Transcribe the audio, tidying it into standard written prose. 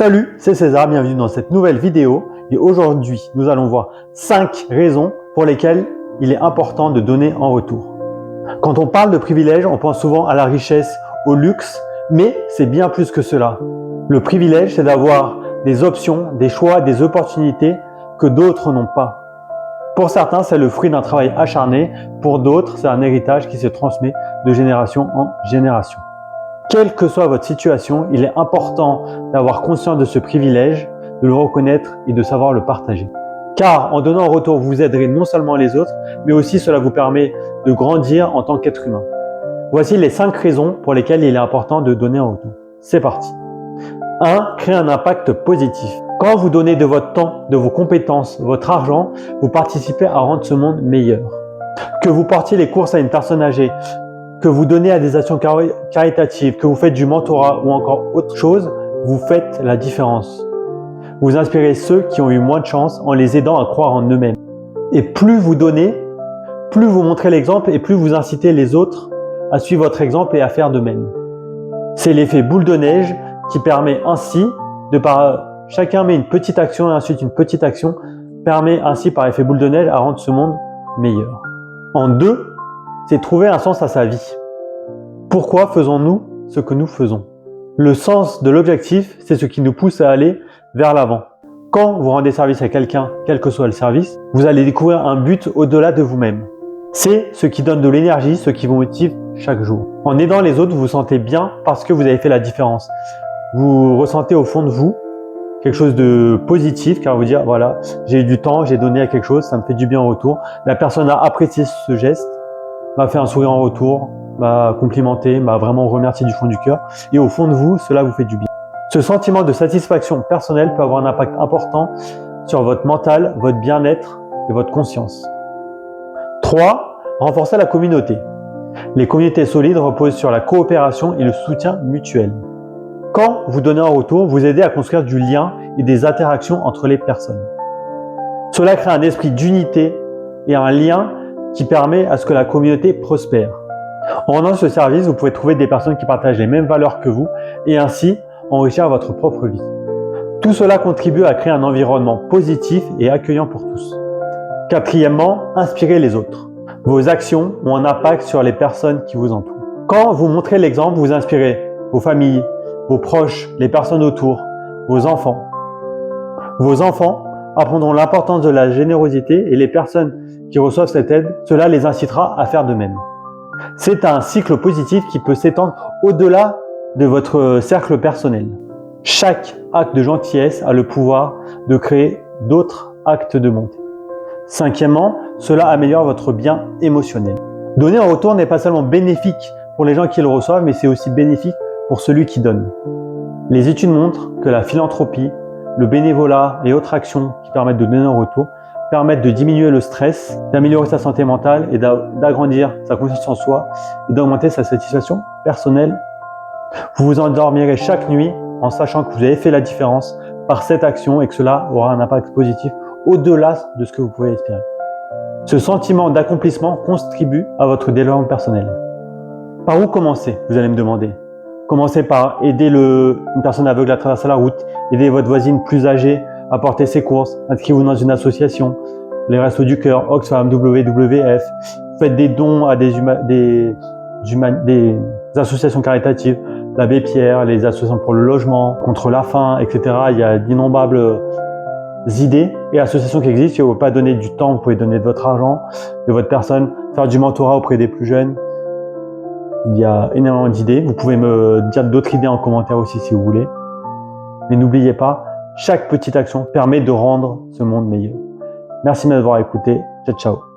Salut, c'est César, bienvenue dans cette nouvelle vidéo et aujourd'hui nous allons voir 5 raisons pour lesquelles il est important de donner en retour. Quand on parle de privilège, on pense souvent à la richesse, au luxe, mais c'est bien plus que cela. Le privilège, c'est d'avoir des options, des choix, des opportunités que d'autres n'ont pas. Pour certains, c'est le fruit d'un travail acharné, pour d'autres, c'est un héritage qui se transmet de génération en génération. Quelle que soit votre situation, il est important d'avoir conscience de ce privilège, de le reconnaître et de savoir le partager. Car en donnant en retour, vous aiderez non seulement les autres, mais aussi cela vous permet de grandir en tant qu'être humain. Voici les 5 raisons pour lesquelles il est important de donner en retour. C'est parti. 1. Créer un impact positif. Quand vous donnez de votre temps, de vos compétences, votre argent, vous participez à rendre ce monde meilleur. Que vous portiez les courses à une personne âgée, que vous donnez à des actions caritatives, que vous faites du mentorat ou encore autre chose, vous faites la différence. Vous inspirez ceux qui ont eu moins de chance en les aidant à croire en eux-mêmes. Et plus vous donnez, plus vous montrez l'exemple et plus vous incitez les autres à suivre votre exemple et à faire de même. C'est l'effet boule de neige qui permet ainsi, chacun met une petite action et ensuite une petite action, permet ainsi par effet boule de neige à rendre ce monde meilleur. En 2, c'est trouver un sens à sa vie. Pourquoi faisons-nous ce que nous faisons? Le sens de l'objectif, c'est ce qui nous pousse à aller vers l'avant. Quand vous rendez service à quelqu'un, quel que soit le service, vous allez découvrir un but au-delà de vous-même. C'est ce qui donne de l'énergie, ce qui vous motive chaque jour. En aidant les autres, vous vous sentez bien parce que vous avez fait la différence. Vous ressentez au fond de vous quelque chose de positif car vous dire voilà, j'ai eu du temps, j'ai donné à quelque chose, ça me fait du bien en retour. La personne a apprécié ce geste, m'a fait un sourire en retour, m'a complimenté, m'a vraiment remercié du fond du cœur. Et au fond de vous, cela vous fait du bien. Ce sentiment de satisfaction personnelle peut avoir un impact important sur votre mental, votre bien-être et votre conscience. 3. Renforcer la communauté. Les communautés solides reposent sur la coopération et le soutien mutuel. Quand vous donnez en retour, vous aidez à construire du lien et des interactions entre les personnes. Cela crée un esprit d'unité et un lien qui permet à ce que la communauté prospère. En rendant ce service, vous pouvez trouver des personnes qui partagent les mêmes valeurs que vous et ainsi enrichir votre propre vie. Tout cela contribue à créer un environnement positif et accueillant pour tous. 4. Inspirez les autres. Vos actions ont un impact sur les personnes qui vous entourent. Quand vous montrez l'exemple, vous inspirez vos familles, vos proches, les personnes autour, vos enfants. Vos enfants apprendront l'importance de la générosité et les personnes qui reçoivent cette aide, cela les incitera à faire de même. C'est un cycle positif qui peut s'étendre au-delà de votre cercle personnel. Chaque acte de gentillesse a le pouvoir de créer d'autres actes de bonté. 5. Cela améliore votre bien émotionnel. Donner en retour n'est pas seulement bénéfique pour les gens qui le reçoivent, mais c'est aussi bénéfique pour celui qui donne. Les études montrent que la philanthropie, le bénévolat et autres actions qui permettent de donner en retour permettent de diminuer le stress, d'améliorer sa santé mentale et d'agrandir sa confiance en soi et d'augmenter sa satisfaction personnelle. Vous vous endormirez chaque nuit en sachant que vous avez fait la différence par cette action et que cela aura un impact positif au-delà de ce que vous pouvez espérer. Ce sentiment d'accomplissement contribue à votre développement personnel. Par où commencer, vous allez me demander? Commencez par aider une personne aveugle à traverser la route, aider votre voisine plus âgée à porter ses courses, inscrivez-vous dans une association, les Restos du Cœur, Oxfam, WWF, faites des dons à des associations caritatives, l'Abbé Pierre, les associations pour le logement, contre la faim, etc. Il y a d'innombrables idées et associations qui existent. Si vous ne pouvez pas donner du temps, vous pouvez donner de votre argent, de votre personne, faire du mentorat auprès des plus jeunes. Il y a énormément d'idées. Vous pouvez me dire d'autres idées en commentaire aussi si vous voulez. Mais n'oubliez pas, chaque petite action permet de rendre ce monde meilleur. Merci de m'avoir écouté. Ciao, ciao.